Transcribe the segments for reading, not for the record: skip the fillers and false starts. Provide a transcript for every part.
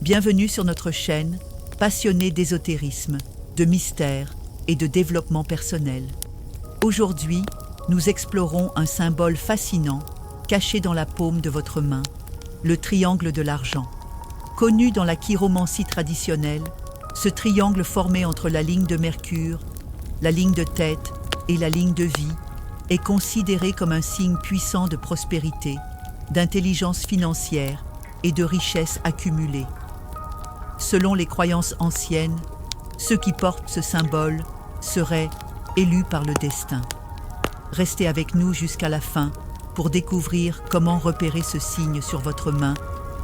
Bienvenue sur notre chaîne, passionnée d'ésotérisme, de mystère et de développement personnel. Aujourd'hui, nous explorons un symbole fascinant, caché dans la paume de votre main, le triangle de l'argent. Connu dans la chiromancie traditionnelle, ce triangle formé entre la ligne de Mercure, la ligne de tête et la ligne de vie est considéré comme un signe puissant de prospérité, d'intelligence financière et de richesse accumulée. Selon les croyances anciennes, ceux qui portent ce symbole seraient élus par le destin. Restez avec nous jusqu'à la fin pour découvrir comment repérer ce signe sur votre main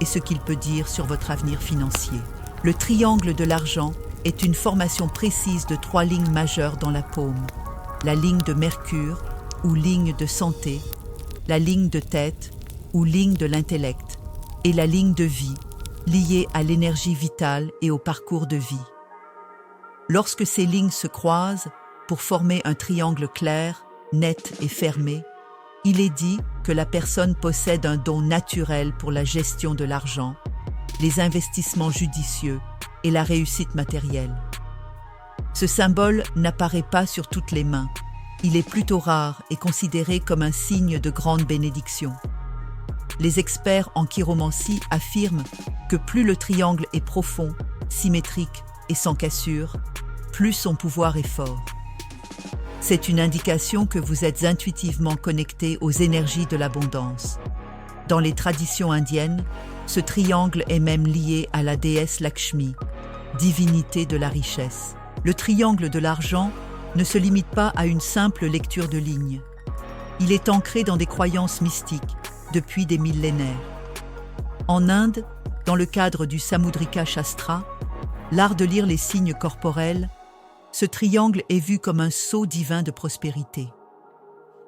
et ce qu'il peut dire sur votre avenir financier. Le triangle de l'argent est une formation précise de 3 lignes majeures dans la paume. La ligne de Mercure, ou ligne de santé, la ligne de tête, ou ligne de l'intellect, et la ligne de vie, liée à l'énergie vitale et au parcours de vie. Lorsque ces lignes se croisent pour former un triangle clair, net et fermé, il est dit que la personne possède un don naturel pour la gestion de l'argent, les investissements judicieux et la réussite matérielle. Ce symbole n'apparaît pas sur toutes les mains. Il est plutôt rare et considéré comme un signe de grande bénédiction. Les experts en chiromancie affirment que plus le triangle est profond, symétrique et sans cassure, plus son pouvoir est fort. C'est une indication que vous êtes intuitivement connecté aux énergies de l'abondance. Dans les traditions indiennes, ce triangle est même lié à la déesse Lakshmi, divinité de la richesse. Le triangle de l'argent ne se limite pas à une simple lecture de lignes. Il est ancré dans des croyances mystiques depuis des millénaires. En Inde, dans le cadre du Samudrika Shastra, l'art de lire les signes corporels, ce triangle est vu comme un sceau divin de prospérité.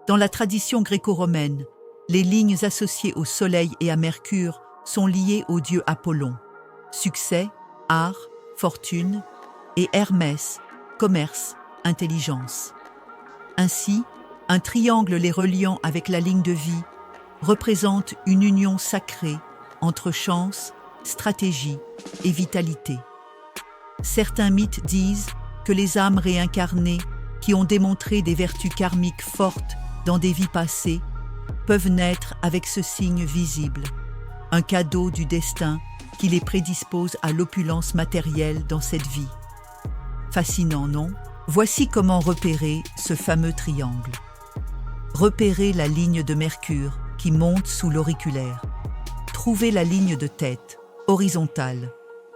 Dans la tradition gréco-romaine, les lignes associées au Soleil et à Mercure sont liées au dieu Apollon, succès, art, fortune, et Hermès, commerce, intelligence. Ainsi, un triangle les reliant avec la ligne de vie représente une union sacrée entre chance, stratégie et vitalité. Certains mythes disent que les âmes réincarnées qui ont démontré des vertus karmiques fortes dans des vies passées peuvent naître avec ce signe visible, un cadeau du destin qui les prédispose à l'opulence matérielle dans cette vie. Fascinant, non? Voici comment repérer ce fameux triangle. Repérez la ligne de Mercure qui monte sous l'auriculaire. Trouvez la ligne de tête, horizontale,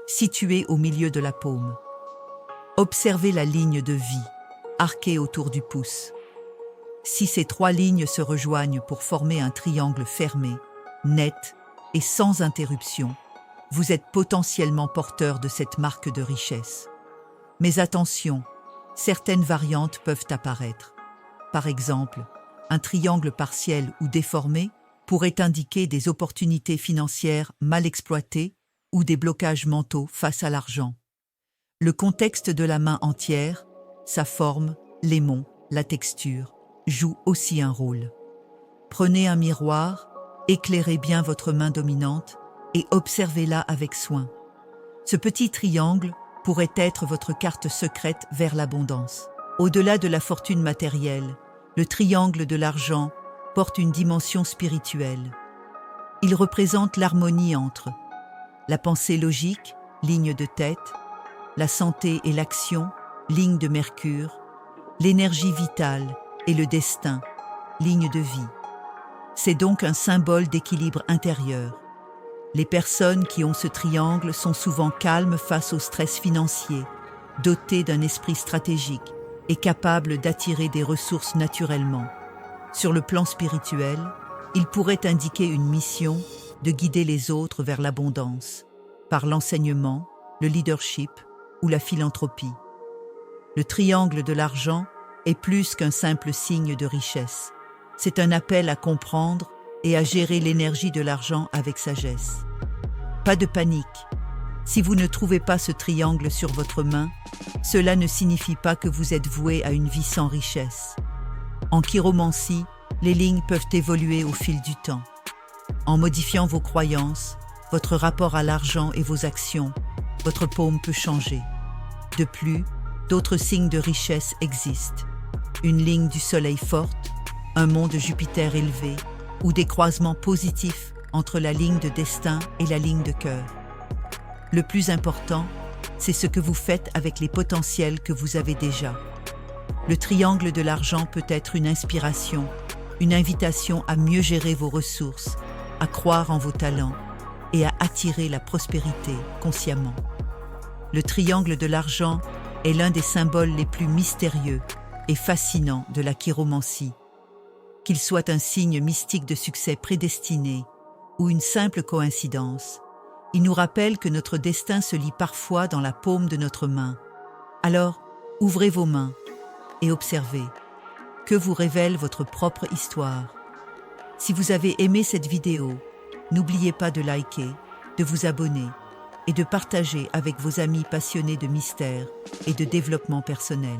située au milieu de la paume. Observez la ligne de vie, arquée autour du pouce. Si ces 3 lignes se rejoignent pour former un triangle fermé, net et sans interruption, vous êtes potentiellement porteur de cette marque de richesse. Mais attention, certaines variantes peuvent apparaître. Par exemple, un triangle partiel ou déformé pourrait indiquer des opportunités financières mal exploitées ou des blocages mentaux face à l'argent. Le contexte de la main entière, sa forme, l'émon, la texture, joue aussi un rôle. Prenez un miroir, éclairez bien votre main dominante et observez-la avec soin. Ce petit triangle pourrait être votre carte secrète vers l'abondance. Au-delà de la fortune matérielle, le triangle de l'argent porte une dimension spirituelle. Il représente l'harmonie entre la pensée logique, ligne de tête, la santé et l'action, ligne de Mercure, l'énergie vitale et le destin, ligne de vie. C'est donc un symbole d'équilibre intérieur. Les personnes qui ont ce triangle sont souvent calmes face au stress financier, dotées d'un esprit stratégique et capables d'attirer des ressources naturellement. Sur le plan spirituel, il pourrait indiquer une mission de guider les autres vers l'abondance, par l'enseignement, le leadership ou la philanthropie. Le triangle de l'argent est plus qu'un simple signe de richesse. C'est un appel à comprendre et à gérer l'énergie de l'argent avec sagesse. Pas de panique. Si vous ne trouvez pas ce triangle sur votre main, cela ne signifie pas que vous êtes voué à une vie sans richesse. En chiromancie, les lignes peuvent évoluer au fil du temps. En modifiant vos croyances, votre rapport à l'argent et vos actions, votre paume peut changer. De plus, d'autres signes de richesse existent. Une ligne du soleil forte, un mont de Jupiter élevé, ou des croisements positifs entre la ligne de destin et la ligne de cœur. Le plus important, c'est ce que vous faites avec les potentiels que vous avez déjà. Le triangle de l'argent peut être une inspiration, une invitation à mieux gérer vos ressources, à croire en vos talents et à attirer la prospérité consciemment. Le triangle de l'argent est l'un des symboles les plus mystérieux et fascinants de la chiromancie. Qu'il soit un signe mystique de succès prédestiné ou une simple coïncidence, il nous rappelle que notre destin se lit parfois dans la paume de notre main. Alors, ouvrez vos mains et observez. Que vous révèle votre propre histoire. Si vous avez aimé cette vidéo, n'oubliez pas de liker, de vous abonner et de partager avec vos amis passionnés de mystère et de développement personnel.